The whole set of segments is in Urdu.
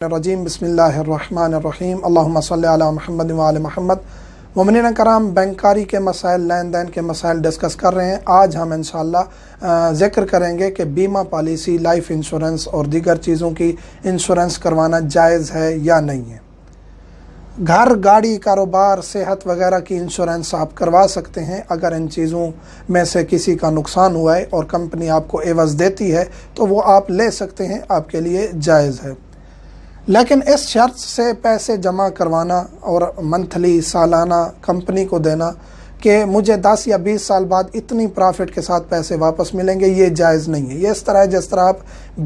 الرجیم بسم اللہ الرحمن الرحیم اللہم صلی علی محمد وعلی محمد۔ مومنین کرام، بینکاری کے مسائل، لین دین کے مسائل ڈسکس کر رہے ہیں۔ آج ہم انشاءاللہ ذکر کریں گے کہ بیمہ پالیسی، لائف انشورنس اور دیگر چیزوں کی انشورنس کروانا جائز ہے یا نہیں ہے۔ گھر، گاڑی، کاروبار، صحت وغیرہ کی انشورنس آپ کروا سکتے ہیں اگر ان چیزوں میں سے کسی کا نقصان ہوا ہے اور کمپنی آپ کو عوض دیتی ہے تو وہ آپ لے سکتے ہیں، آپ کے لیے جائز ہے۔ لیکن اس شرط سے پیسے جمع کروانا اور منتھلی، سالانہ کمپنی کو دینا کہ مجھے 10 یا 20 سال بعد اتنی پرافٹ کے ساتھ پیسے واپس ملیں گے، یہ جائز نہیں ہے۔ یہ اس طرح ہے جس طرح آپ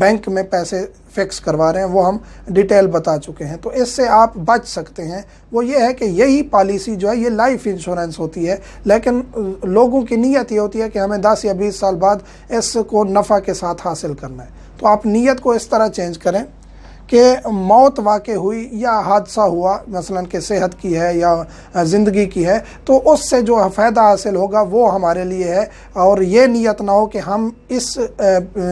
بینک میں پیسے فکس کروا رہے ہیں، وہ ہم ڈیٹیل بتا چکے ہیں۔ تو اس سے آپ بچ سکتے ہیں۔ وہ یہ ہے کہ یہی پالیسی جو ہے یہ لائف انشورنس ہوتی ہے، لیکن لوگوں کی نیت یہ ہوتی ہے کہ ہمیں 10 یا 20 سال بعد اس کو نفع کے ساتھ حاصل کرنا ہے۔ تو آپ نیت کو اس طرح چینج کریں کہ موت واقع ہوئی یا حادثہ ہوا، مثلا کہ صحت کی ہے یا زندگی کی ہے، تو اس سے جو فائدہ حاصل ہوگا وہ ہمارے لیے ہے، اور یہ نیت نہ ہو کہ ہم اس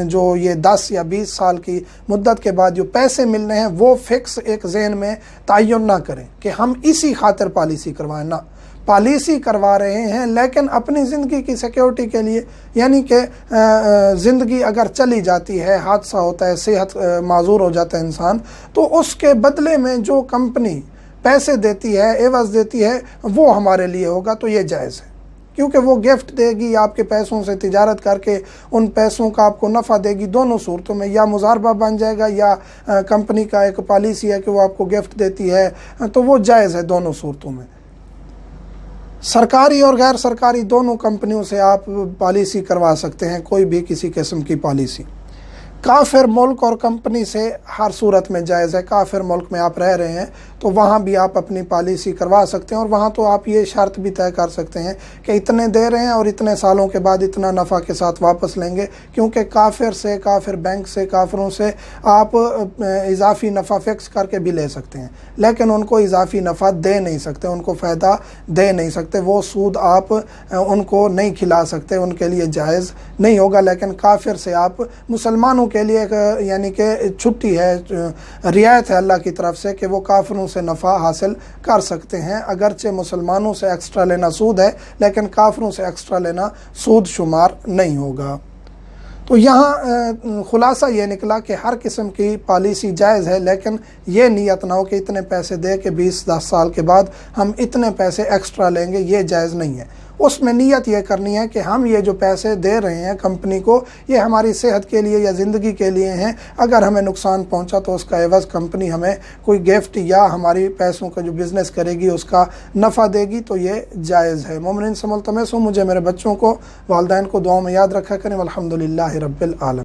جو یہ 10 یا 20 سال کی مدت کے بعد جو پیسے ملنے ہیں وہ فکس ایک ذہن میں تعین نہ کریں کہ ہم اسی خاطر پالیسی کروائیں۔ نہ، پالیسی کروا رہے ہیں لیکن اپنی زندگی کی سیکیورٹی کے لیے، یعنی کہ زندگی اگر چلی جاتی ہے، حادثہ ہوتا ہے، صحت معذور ہو جاتا ہے انسان، تو اس کے بدلے میں جو کمپنی پیسے دیتی ہے، عوض دیتی ہے، وہ ہمارے لیے ہوگا، تو یہ جائز ہے، کیونکہ وہ گفٹ دے گی آپ کے پیسوں سے، تجارت کر کے ان پیسوں کا آپ کو نفع دے گی۔ دونوں صورتوں میں یا مضاربہ بن جائے گا یا کمپنی کا ایک پالیسی ہے کہ وہ آپ کو گفٹ دیتی ہے، تو وہ جائز ہے دونوں صورتوں میں۔ سرکاری اور غیر سرکاری دونوں کمپنیوں سے آپ پالیسی کروا سکتے ہیں، کوئی بھی کسی قسم کی پالیسی۔ کافر ملک اور کمپنی سے ہر صورت میں جائز ہے۔ کافر ملک میں آپ رہ رہے ہیں تو وہاں بھی آپ اپنی پالیسی کروا سکتے ہیں، اور وہاں تو آپ یہ شرط بھی طے کر سکتے ہیں کہ اتنے دے رہے ہیں اور اتنے سالوں کے بعد اتنا نفع کے ساتھ واپس لیں گے، کیونکہ کافر سے، کافر بینک سے، کافروں سے آپ اضافی نفع فکس کر کے بھی لے سکتے ہیں، لیکن ان کو اضافی نفع دے نہیں سکتے، ان کو فائدہ دے نہیں سکتے، وہ سود آپ ان کو نہیں کھلا سکتے، ان کے لیے جائز نہیں ہوگا۔ لیکن کافر سے آپ، مسلمانوں کے لیے یعنی کہ چھٹی ہے، رعایت ہے اللہ کی طرف سے کہ وہ کافروں سے نفع حاصل کر سکتے ہیں، اگرچہ مسلمانوں سے ایکسٹرا لینا سود ہے لیکن کافروں سے ایکسٹرا لینا سود شمار نہیں ہوگا۔ تو یہاں خلاصہ یہ نکلا کہ ہر قسم کی پالیسی جائز ہے، لیکن یہ نیت نہ ہو کہ اتنے پیسے دے کے 20-10 سال کے بعد ہم اتنے پیسے ایکسٹرا لیں گے، یہ جائز نہیں ہے۔ اس میں نیت یہ کرنی ہے کہ ہم یہ جو پیسے دے رہے ہیں کمپنی کو، یہ ہماری صحت کے لیے یا زندگی کے لیے ہیں، اگر ہمیں نقصان پہنچا تو اس کا عوض کمپنی ہمیں کوئی گفٹ یا ہماری پیسوں کا جو بزنس کرے گی اس کا نفع دے گی، تو یہ جائز ہے۔ مومنین سے ملتمس ہوں، مجھے، میرے بچوں کو، والدین کو دعاؤں میں یاد رکھا کریں۔ والحمدللہ رب العالمین۔